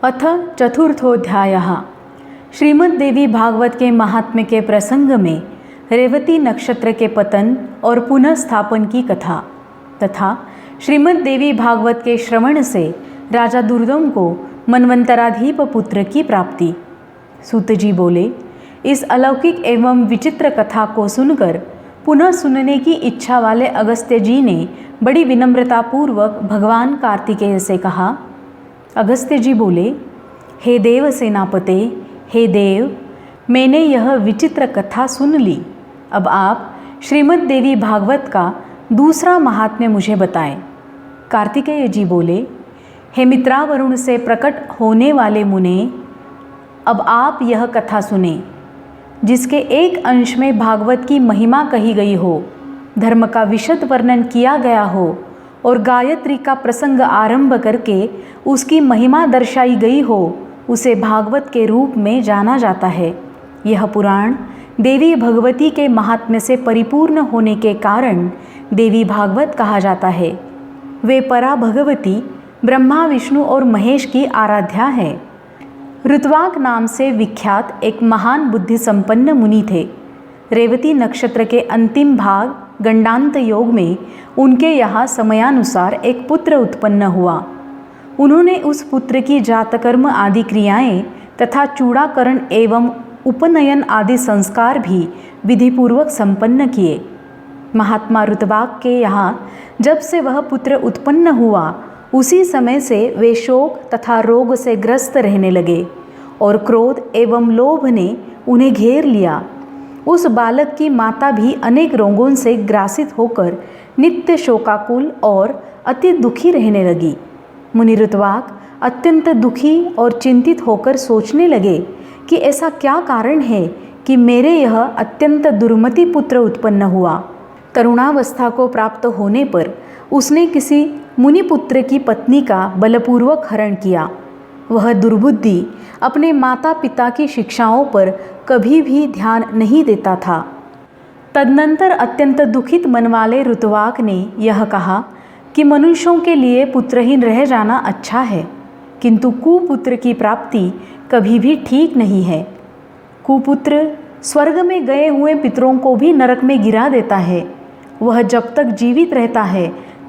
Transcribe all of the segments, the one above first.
अथ चतुर्थोध्यायः। श्रीमद्देवी भागवत के महात्म्य के प्रसंग में रेवती नक्षत्र के पतन और पुनः स्थापन की कथा तथा श्रीमद्देवी भागवत के श्रवण से राजा दुर्दम को मनवंतराधीप पुत्र की प्राप्ति। सूत जी बोले, इस अलौकिक एवं विचित्र कथा को सुनकर पुनः सुनने की इच्छा वाले अगस्त्य जी ने बड़ी विनम्रतापूर्वक भगवान कार्तिकेय से कहा। अगस्त्य जी बोले, हे देव सेनापते, हे देव, मैंने यह विचित्र कथा सुन ली। अब आप श्रीमद् देवी भागवत का दूसरा महात्म्य मुझे बताएं। कार्तिकेय जी बोले, हे मित्रावरुण से प्रकट होने वाले मुने, अब आप यह कथा सुने, जिसके एक अंश में भागवत की महिमा कही गई हो, धर्म का विशद वर्णन किया गया हो और गायत्री का प्रसंग आरंभ करके उसकी महिमा दर्शाई गई हो, उसे भागवत के रूप में जाना जाता है। यह पुराण देवी भगवती के महात्म्य से परिपूर्ण होने के कारण देवी भागवत कहा जाता है। वे परा भगवती ब्रह्मा विष्णु और महेश की आराध्या है। ऋत्वाक नाम से विख्यात एक महान बुद्धि संपन्न मुनि थे। रेवती नक्षत्र के अंतिम भाग गंडांत योग में उनके यहाँ समयानुसार एक पुत्र उत्पन्न हुआ। उन्होंने उस पुत्र की जातकर्म आदि क्रियाएं तथा चूड़ाकरण एवं उपनयन आदि संस्कार भी विधिपूर्वक संपन्न किए। महात्मा ऋतवाक के यहाँ जब से वह पुत्र उत्पन्न हुआ, उसी समय से वे शोक तथा रोग से ग्रस्त रहने लगे और क्रोध एवं लोभ ने उन्हें घेर लिया। उस बालक की माता भी अनेक रोगों से ग्रासित होकर नित्य शोकाकुल और अति दुखी रहने लगी। मुनि ऋत्वाक अत्यंत दुखी और चिंतित होकर सोचने लगे कि ऐसा क्या कारण है कि मेरे यह अत्यंत दुर्मति पुत्र उत्पन्न हुआ। तरुणावस्था को प्राप्त होने पर उसने किसी मुनिपुत्र की पत्नी का बलपूर्वक हरण किया। वह दुर्बुद्धि अपने माता पिता की शिक्षाओं पर कभी भी ध्यान नहीं देता था। तदनंतर अत्यंत दुखित मन वाले ऋतवाक ने यह कहा कि मनुष्यों के लिए पुत्रहीन रह जाना अच्छा है, किंतु कुपुत्र की प्राप्ति कभी भी ठीक नहीं है। कुपुत्र स्वर्ग में गए हुए पितरों को भी नरक में गिरा देता है। वह जब तक जीवित रहता है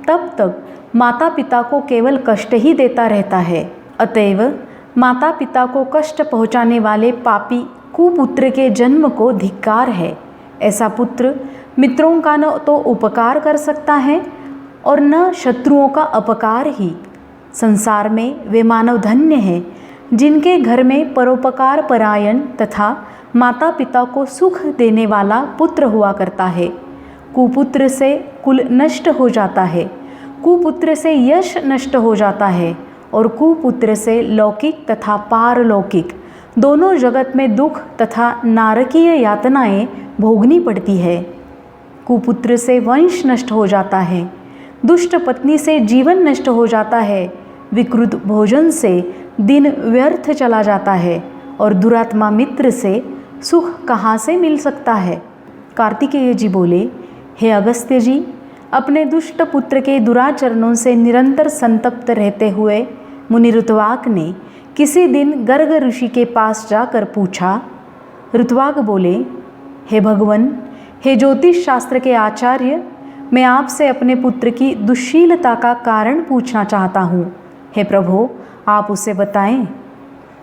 तब तक माता पिता को केवल कष्ट ही देता रहता है। अतएव माता पिता को कष्ट पहुँचाने वाले पापी कुपुत्र के जन्म को धिक्कार है। ऐसा पुत्र मित्रों का न तो उपकार कर सकता है और न शत्रुओं का अपकार ही। संसार में वे मानव धन्य हैं जिनके घर में परोपकार परायण तथा माता पिता को सुख देने वाला पुत्र हुआ करता है। कुपुत्र से कुल नष्ट हो जाता है, कुपुत्र से यश नष्ट हो जाता है और कुपुत्र से लौकिक तथा पारलौकिक दोनों जगत में दुख तथा नारकीय यातनाएं भोगनी पड़ती है। कुपुत्र से वंश नष्ट हो जाता है, दुष्ट पत्नी से जीवन नष्ट हो जाता है, विकृत भोजन से दिन व्यर्थ चला जाता है और दुरात्मा मित्र से सुख कहाँ से मिल सकता है। कार्तिकेय जी बोले, हे अगस्त्य जी, अपने दुष्ट पुत्र के दुराचरणों से निरंतर संतप्त रहते हुए मुनि ऋत्वाक ने किसी दिन गर्ग ऋषि के पास जाकर पूछा। ऋत्वाक बोले, हे भगवन, हे ज्योतिष शास्त्र के आचार्य, मैं आपसे अपने पुत्र की दुश्शीलता का कारण पूछना चाहता हूँ। हे प्रभु, आप उसे बताएं।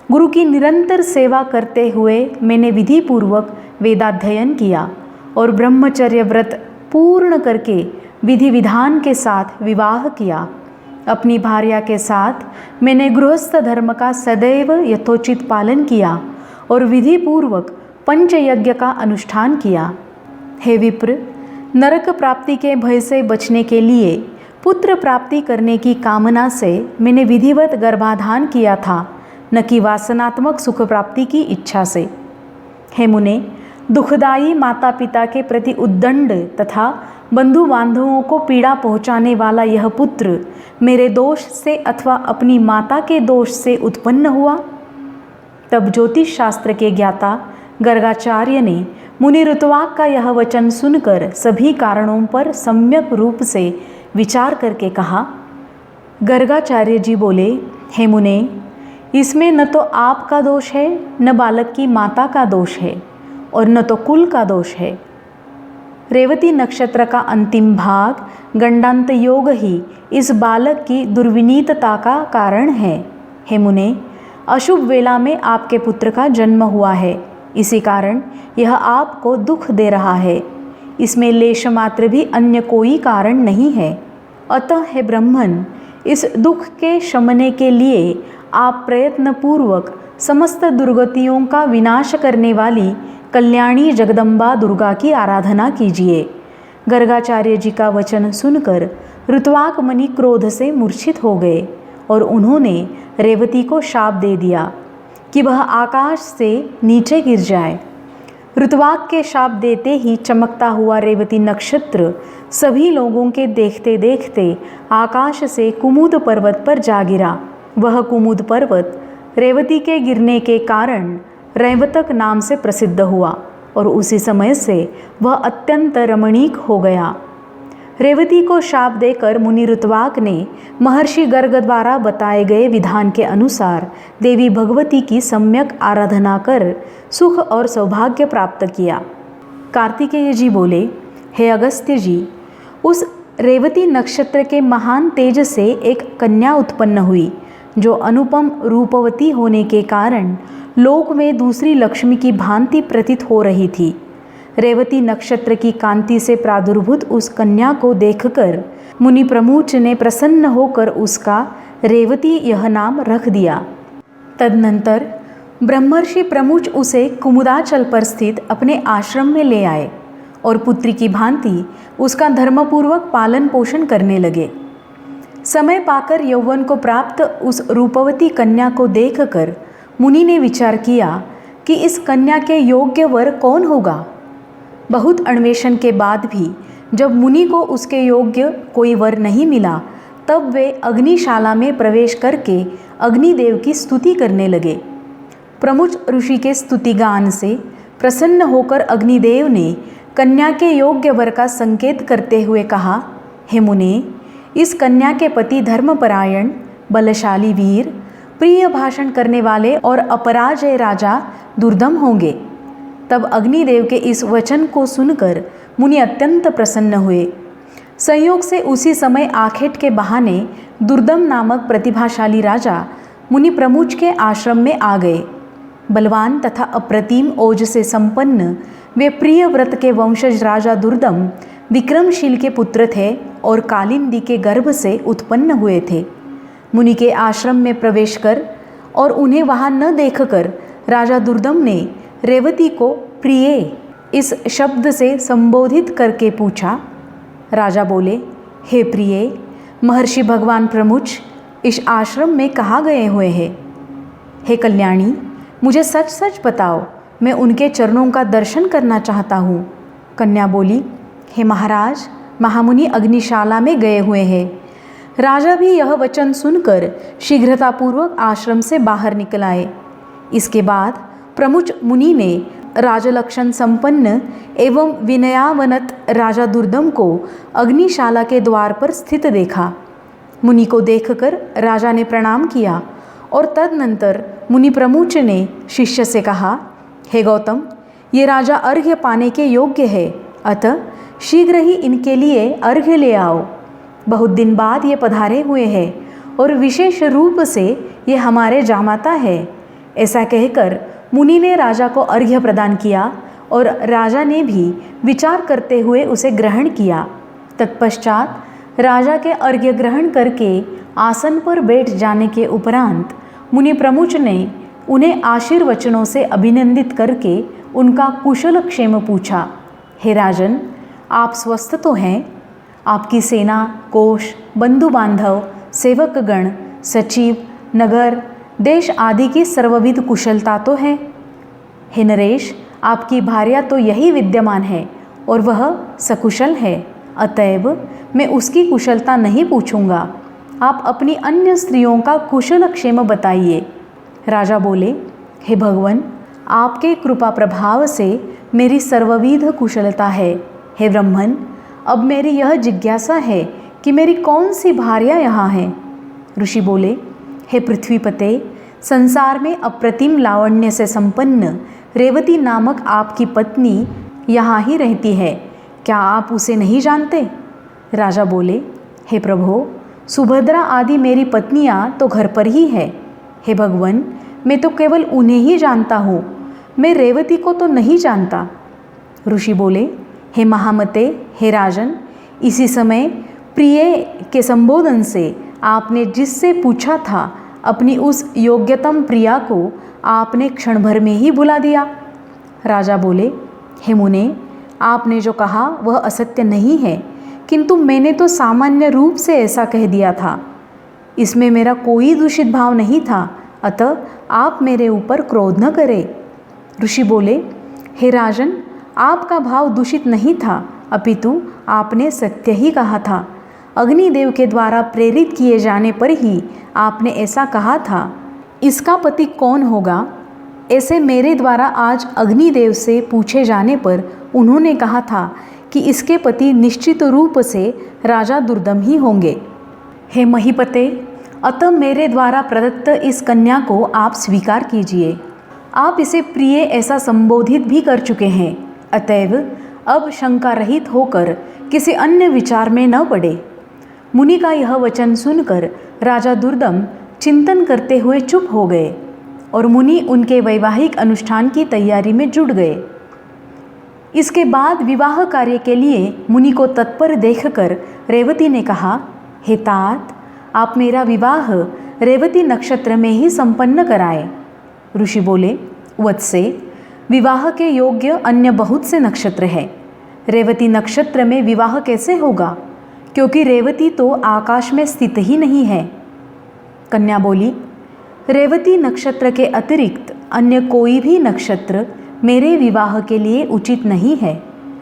गुरु की निरंतर सेवा करते हुए मैंने विधिपूर्वक वेदाध्ययन किया और ब्रह्मचर्य व्रत पूर्ण करके विधि विधान के साथ विवाह किया। अपनी भार्या के साथ मैंने गृहस्थ धर्म का सदैव यथोचित पालन किया और विधि पूर्वक पंचयज्ञ का अनुष्ठान किया। हे विप्र, नरक प्राप्ति के भय से बचने के लिए पुत्र प्राप्ति करने की कामना से मैंने विधिवत गर्भाधान किया था, न कि वासनात्मक सुख प्राप्ति की इच्छा से। हे मुने, दुखदायी माता पिता के प्रति उद्दंड तथा बंधु बांधवों को पीड़ा पहुंचाने वाला यह पुत्र मेरे दोष से अथवा अपनी माता के दोष से उत्पन्न हुआ। तब ज्योतिष शास्त्र के ज्ञाता गर्गाचार्य ने मुनि ऋत्वाक का यह वचन सुनकर सभी कारणों पर सम्यक रूप से विचार करके कहा। गर्गाचार्य जी बोले, हे मुने, इसमें न तो आपका दोष है, न बालक की माता का दोष है, और न तो कुल का दोष है। रेवती नक्षत्र का अंतिम भाग गंडांत योग ही इस बालक की दुर्विनीतता का कारण है। हे मुने, अशुभ वेला में आपके पुत्र का जन्म हुआ है, इसी कारण यह आपको दुख दे रहा है। इसमें लेश मात्र भी अन्य कोई कारण नहीं है। अतः हे ब्रह्मन, इस दुख के शमने के लिए आप प्रयत्नपूर्वक समस्त दुर्गतियों का विनाश करने वाली कल्याणी जगदम्बा दुर्गा की आराधना कीजिए। गर्गाचार्य जी का वचन सुनकर ऋत्वाक मुनि क्रोध से मूर्छित हो गए और उन्होंने रेवती को शाप दे दिया कि वह आकाश से नीचे गिर जाए। ऋत्वाक के शाप देते ही चमकता हुआ रेवती नक्षत्र सभी लोगों के देखते देखते आकाश से कुमुद पर्वत पर जा गिरा। वह कुमुद पर्वत रेवती के गिरने के कारण रैवतक नाम से प्रसिद्ध हुआ और उसी समय से वह अत्यंत रमणीक हो गया। रेवती को शाप देकर मुनि ऋत्वाक ने महर्षि गर्ग द्वारा बताए गए विधान के अनुसार देवी भगवती की सम्यक आराधना कर सुख और सौभाग्य प्राप्त किया। कार्तिकेय जी बोले, हे अगस्त्य जी, उस रेवती नक्षत्र के महान तेज से एक कन्या उत्पन्न हुई जो अनुपम रूपवती होने के कारण लोक में दूसरी लक्ष्मी की भांति प्रतीत हो रही थी। रेवती नक्षत्र की कांति से प्रादुर्भूत उस कन्या को देखकर मुनि प्रमुच ने प्रसन्न होकर उसका रेवती यह नाम रख दिया। तदनंतर ब्रह्मर्षि प्रमुच उसे कुमुदाचल पर स्थित अपने आश्रम में ले आए और पुत्री की भांति उसका धर्मपूर्वक पालन पोषण करने लगे। समय पाकर यौवन को प्राप्त उस रूपवती कन्या को देखकर मुनि ने विचार किया कि इस कन्या के योग्य वर कौन होगा। बहुत अन्वेषण के बाद भी जब मुनि को उसके योग्य कोई वर नहीं मिला, तब वे अग्निशाला में प्रवेश करके अग्निदेव की स्तुति करने लगे। प्रमुच ऋषि के स्तुतिगान से प्रसन्न होकर अग्निदेव ने कन्या के योग्य वर का संकेत करते हुए कहा, हे मुने, इस कन्या के पति धर्मपरायण, बलशाली वीर, प्रिय भाषण करने वाले और अपराजय राजा दुर्दम होंगे। तब अग्निदेव के इस वचन को सुनकर मुनि अत्यंत प्रसन्न हुए। संयोग से उसी समय आखेट के बहाने दुर्दम नामक प्रतिभाशाली राजा मुनि प्रमुच के आश्रम में आ गए। बलवान तथा अप्रतिम ओज से संपन्न वे प्रिय व्रत के वंशज राजा दुर्दम विक्रमशील के पुत्र थे और कालिंदी के गर्भ से उत्पन्न हुए थे। मुनि के आश्रम में प्रवेश कर और उन्हें वहाँ न देखकर राजा दुर्दम ने रेवती को प्रिय इस शब्द से संबोधित करके पूछा। राजा बोले, हे प्रिय, महर्षि भगवान प्रमुच इस आश्रम में कहाँ गए हुए हैं? हे कल्याणी, मुझे सच सच बताओ, मैं उनके चरणों का दर्शन करना चाहता हूँ। कन्या बोली, हे महाराज, महामुनि अग्निशाला में गए हुए हैं। राजा भी यह वचन सुनकर शीघ्रतापूर्वक आश्रम से बाहर निकल आए। इसके बाद प्रमुच मुनि ने राजलक्षण संपन्न एवं विनयावनत राजा दुर्दम को अग्निशाला के द्वार पर स्थित देखा। मुनि को देखकर राजा ने प्रणाम किया और तदनंतर मुनि प्रमुच ने शिष्य से कहा, हे गौतम, ये राजा अर्घ्य पाने के योग्य है, अतः शीघ्र ही इनके लिए अर्घ्य ले आओ। बहुत दिन बाद ये पधारे हुए हैं और विशेष रूप से ये हमारे जामाता है। ऐसा कहकर मुनि ने राजा को अर्घ्य प्रदान किया और राजा ने भी विचार करते हुए उसे ग्रहण किया। तत्पश्चात राजा के अर्घ्य ग्रहण करके आसन पर बैठ जाने के उपरांत मुनि प्रमुच ने उन्हें आशीर्वचनों से अभिनंदित करके उनका कुशल क्षेम पूछा। हे राजन, आप स्वस्थ तो हैं? आपकी सेना, कोष, बंधु बांधव, सेवकगण, सचिव, नगर, देश आदि की सर्वविध कुशलता तो है। हे नरेश, आपकी भार्या तो यही विद्यमान है और वह सकुशल है, अतएव मैं उसकी कुशलता नहीं पूछूंगा। आप अपनी अन्य स्त्रियों का कुशल क्षेम बताइए। राजा बोले, हे भगवन, आपके कृपा प्रभाव से मेरी सर्वविध कुशलता है। हे ब्रह्मन, अब मेरी यह जिज्ञासा है कि मेरी कौन सी भार्या यहाँ है? ऋषि बोले, हे पृथ्वीपते, संसार में अप्रतिम लावण्य से संपन्न रेवती नामक आपकी पत्नी यहाँ ही रहती है, क्या आप उसे नहीं जानते? राजा बोले, हे प्रभो, सुभद्रा आदि मेरी पत्नियाँ तो घर पर ही है। हे भगवान, मैं तो केवल उन्हें ही जानता हूँ, मैं रेवती को तो नहीं जानता। ऋषि बोले, हे महामते, हे राजन, इसी समय प्रिय के संबोधन से आपने जिससे पूछा था अपनी उस योग्यतम प्रिया को आपने क्षण भर में ही भुला दिया। राजा बोले, हे मुने, आपने जो कहा वह असत्य नहीं है, किंतु मैंने तो सामान्य रूप से ऐसा कह दिया था, इसमें मेरा कोई दूषित भाव नहीं था, अतः आप मेरे ऊपर क्रोध न करें। ऋषि बोले, हे राजन, आपका भाव दूषित नहीं था, अपितु आपने सत्य ही कहा था। अग्निदेव के द्वारा प्रेरित किए जाने पर ही आपने ऐसा कहा था। इसका पति कौन होगा, ऐसे मेरे द्वारा आज अग्निदेव से पूछे जाने पर उन्होंने कहा था कि इसके पति निश्चित रूप से राजा दुर्दम ही होंगे। हे महीपते, अतः मेरे द्वारा प्रदत्त इस कन्या को आप स्वीकार कीजिए। आप इसे प्रिय ऐसा संबोधित भी कर चुके हैं, अतएव अब शंका रहित होकर किसी अन्य विचार में न पड़े। मुनि का यह वचन सुनकर राजा दुर्दम चिंतन करते हुए चुप हो गए और मुनि उनके वैवाहिक अनुष्ठान की तैयारी में जुट गए। इसके बाद विवाह कार्य के लिए मुनि को तत्पर देखकर रेवती ने कहा, हे तात, आप मेरा विवाह रेवती नक्षत्र में ही संपन्न कराएं। ऋषि बोले, वत्से, विवाह के योग्य अन्य बहुत से नक्षत्र हैं, रेवती नक्षत्र में विवाह कैसे होगा, क्योंकि रेवती तो आकाश में स्थित ही नहीं है। कन्या बोली, रेवती नक्षत्र के अतिरिक्त अन्य कोई भी नक्षत्र मेरे विवाह के लिए उचित नहीं है,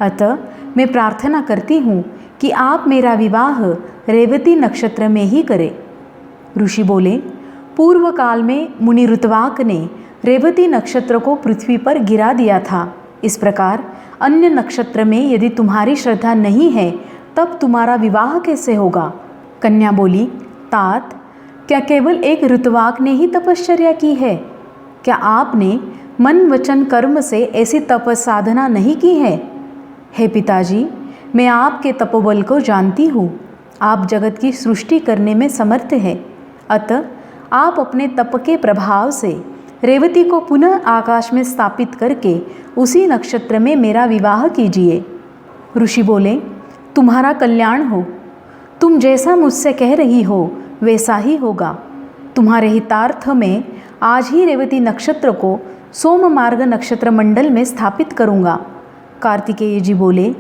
अतः मैं प्रार्थना करती हूँ कि आप मेरा विवाह रेवती नक्षत्र में ही करें। ऋषि बोले, पूर्व काल में मुनि ऋतवाक ने रेवती नक्षत्र को पृथ्वी पर गिरा दिया था। इस प्रकार अन्य नक्षत्र में यदि तुम्हारी श्रद्धा नहीं है तब तुम्हारा विवाह कैसे होगा? कन्या बोली, तात, क्या केवल एक ऋतवाक ने ही तपश्चर्या की है? क्या आपने मन वचन कर्म से ऐसी तपस साधना नहीं की है? हे पिताजी, मैं आपके तपोबल को जानती हूँ। आप जगत की सृष्टि करने में समर्थ हैं, अतः आप अपने तप के प्रभाव से रेवती को पुनः आकाश में स्थापित करके उसी नक्षत्र में मेरा विवाह कीजिए। ऋषि बोले, तुम्हारा कल्याण हो। तुम जैसा मुझसे कह रही हो वैसा ही होगा। तुम्हारे हितार्थ में आज ही रेवती नक्षत्र को सोम मार्ग नक्षत्र मंडल में स्थापित करूँगा। कार्तिकेय जी बोले,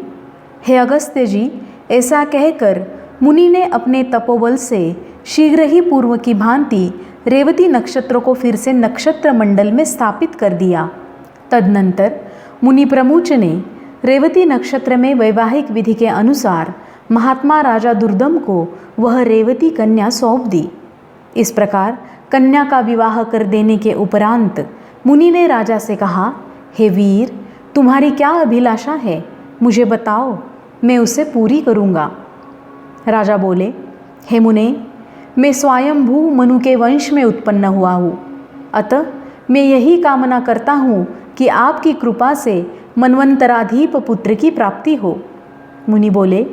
हे अगस्त्य जी, ऐसा कहकर मुनि ने अपने तपोबल से शीघ्र ही पूर्व की भांति रेवती नक्षत्र को फिर से नक्षत्र मंडल में स्थापित कर दिया। तदनंतर मुनि प्रमुच ने रेवती नक्षत्र में वैवाहिक विधि के अनुसार महात्मा राजा दुर्दम को वह रेवती कन्या सौंप दी। इस प्रकार कन्या का विवाह कर देने के उपरांत मुनि ने राजा से कहा, हे वीर, तुम्हारी क्या अभिलाषा है, मुझे बताओ, मैं उसे पूरी करूँगा। राजा बोले, हे मुने, मैं स्वयंभू मनु के वंश में उत्पन्न हुआ हूँ, अतः मैं यही कामना करता हूँ कि आपकी कृपा से मनवंतराधीप पुत्र की प्राप्ति हो। मुनि बोले,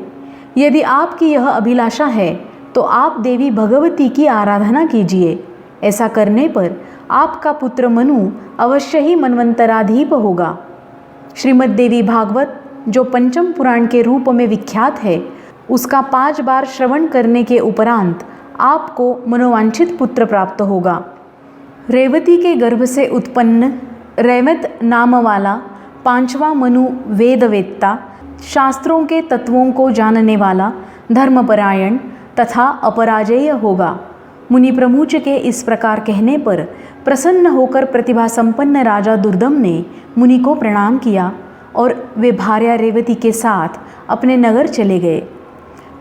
यदि आपकी यह अभिलाषा है तो आप देवी भगवती की आराधना कीजिए। ऐसा करने पर आपका पुत्र मनु अवश्य ही मनवंतराधीप होगा। श्रीमद् देवी भागवत जो पंचम पुराण के रूप में विख्यात है, उसका 5 बार श्रवण करने के उपरांत आपको मनोवांछित पुत्र प्राप्त होगा। रेवती के गर्भ से उत्पन्न रैवत नाम वाला 5वां मनु वेदवेत्ता, शास्त्रों के तत्वों को जानने वाला, धर्मपरायण तथा अपराजेय होगा। मुनि प्रमुच के इस प्रकार कहने पर प्रसन्न होकर प्रतिभा संपन्न राजा दुर्दम ने मुनि को प्रणाम किया और वे भार्या रेवती के साथ अपने नगर चले गए।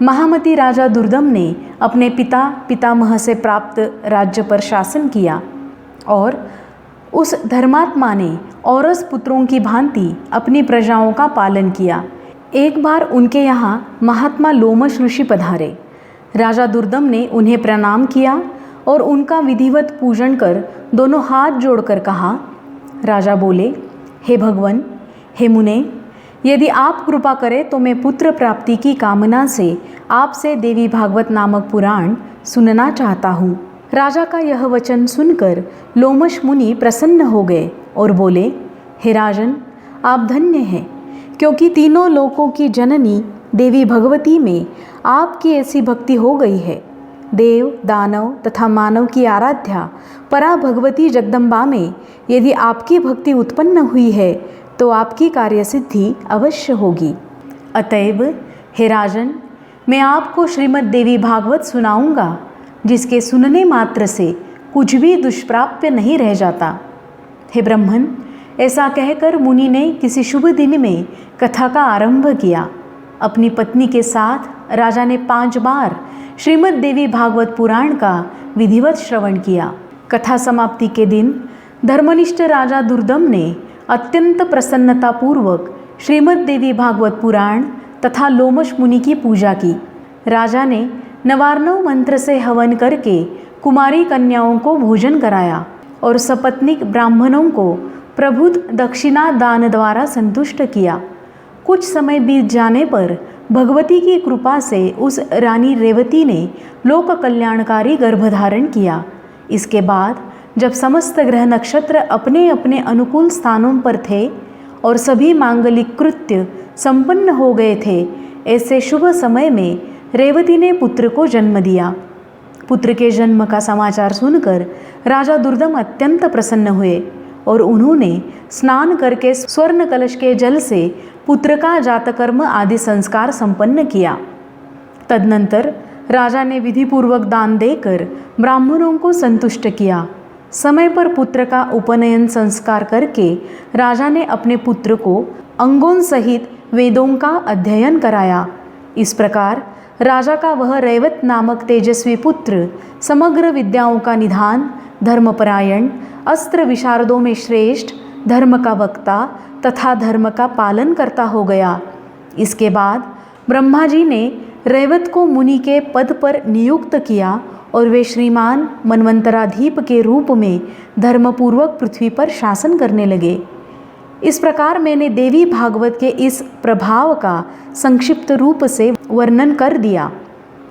महामती राजा दुर्दम ने अपने पिता पितामह से प्राप्त राज्य पर शासन किया और उस धर्मात्मा ने औरस पुत्रों की भांति अपनी प्रजाओं का पालन किया। एक बार उनके यहाँ महात्मा लोमश ऋषि पधारे। राजा दुर्दम ने उन्हें प्रणाम किया और उनका विधिवत पूजन कर दोनों हाथ जोड़कर कहा। राजा बोले, हे भगवन, हे मुने, यदि आप कृपा करें तो मैं पुत्र प्राप्ति की कामना से आपसे देवी भागवत नामक पुराण सुनना चाहता हूँ। राजा का यह वचन सुनकर लोमश मुनि प्रसन्न हो गए और बोले, हे राजन, आप धन्य हैं, क्योंकि तीनों लोकों की जननी देवी भगवती में आपकी ऐसी भक्ति हो गई है। देव, दानव तथा मानव की आराध्या परा भगवती जगदम्बा में यदि आपकी भक्ति उत्पन्न हुई है तो आपकी कार्यसिद्धि अवश्य होगी। अतएव हे राजन, मैं आपको श्रीमद् देवी भागवत सुनाऊंगा, जिसके सुनने मात्र से कुछ भी दुष्प्राप्य नहीं रह जाता। हे ब्राह्मण, ऐसा कहकर मुनि ने किसी शुभ दिन में कथा का आरंभ किया। अपनी पत्नी के साथ राजा ने 5 बार श्रीमद् देवी भागवत पुराण का विधिवत श्रवण किया। कथा समाप्ति के दिन धर्मनिष्ठ राजा दुर्दम ने अत्यंत प्रसन्नतापूर्वक श्रीमद् देवी भागवत पुराण तथा लोमश मुनि की पूजा की। राजा ने नवार्णव मंत्र से हवन करके कुमारी कन्याओं को भोजन कराया और सपत्नीक ब्राह्मणों को प्रभुत दक्षिणा दान द्वारा संतुष्ट किया। कुछ समय बीत जाने पर भगवती की कृपा से उस रानी रेवती ने लोक कल्याणकारी गर्भधारण किया। इसके बाद जब समस्त ग्रह नक्षत्र अपने अपने अनुकूल स्थानों पर थे और सभी मांगलिक कृत्य संपन्न हो गए थे, ऐसे शुभ समय में रेवती ने पुत्र को जन्म दिया। पुत्र के जन्म का समाचार सुनकर राजा दुर्दम अत्यंत प्रसन्न हुए और उन्होंने स्नान करके स्वर्ण कलश के जल से पुत्र का जातकर्म आदि संस्कार संपन्न किया। तदनंतर राजा ने विधिपूर्वक दान देकर ब्राह्मणों को संतुष्ट किया। समय पर पुत्र का उपनयन संस्कार करके राजा ने अपने पुत्र को अंगों सहित वेदों का अध्ययन कराया। इस प्रकार राजा का वह रैवत नामक तेजस्वी पुत्र समग्र विद्याओं का निधान, धर्मपरायण, अस्त्र विशारदों में श्रेष्ठ, धर्म का वक्ता तथा धर्म का पालन करता हो गया। इसके बाद ब्रह्मा जी ने रैवत को मुनि के पद पर नियुक्त किया और वे श्रीमान मनवंतराधीप के रूप में धर्मपूर्वक पृथ्वी पर शासन करने लगे। इस प्रकार मैंने देवी भागवत के इस प्रभाव का संक्षिप्त रूप से वर्णन कर दिया।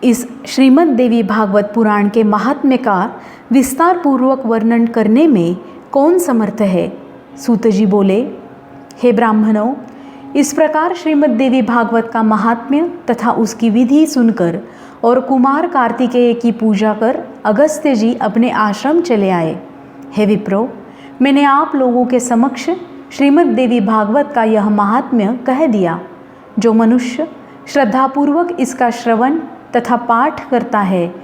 इस श्रीमद् देवी भागवत पुराण के महात्म्य का विस्तार पूर्वक वर्णन करने में कौन समर्थ है? सूत जी बोले, हे ब्राह्मणों, इस प्रकार श्रीमद् देवी भागवत का महात्म्य तथा उसकी विधि सुनकर और कुमार कार्तिकेय की पूजा कर अगस्त्य जी अपने आश्रम चले आए। हे विप्रो, मैंने आप लोगों के समक्ष श्रीमद् देवी भागवत का यह महात्म्य कह दिया। जो मनुष्य श्रद्धापूर्वक इसका श्रवण तथा पाठ करता है,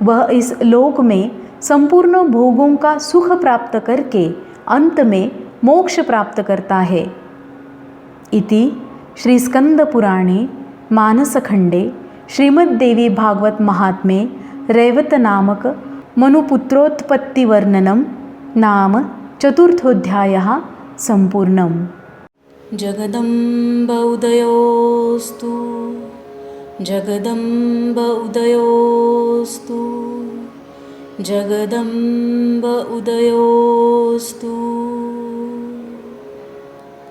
वह इस लोक में संपूर्ण भोगों का सुख प्राप्त करके अंत में मोक्ष प्राप्त करता है। इति श्री स्कंद पुराणे मानसखंडे श्रीमद् देवी भागवत महात्म्ये रैवत नामक मनुपुत्रोत्पत्ति वर्णनम नाम चतुर्थोऽध्यायः संपूर्णम्। जगदम्ब उदयोस्तु, जगदम्ब उदयोस्तु, जगदम्ब उदयोस्तु।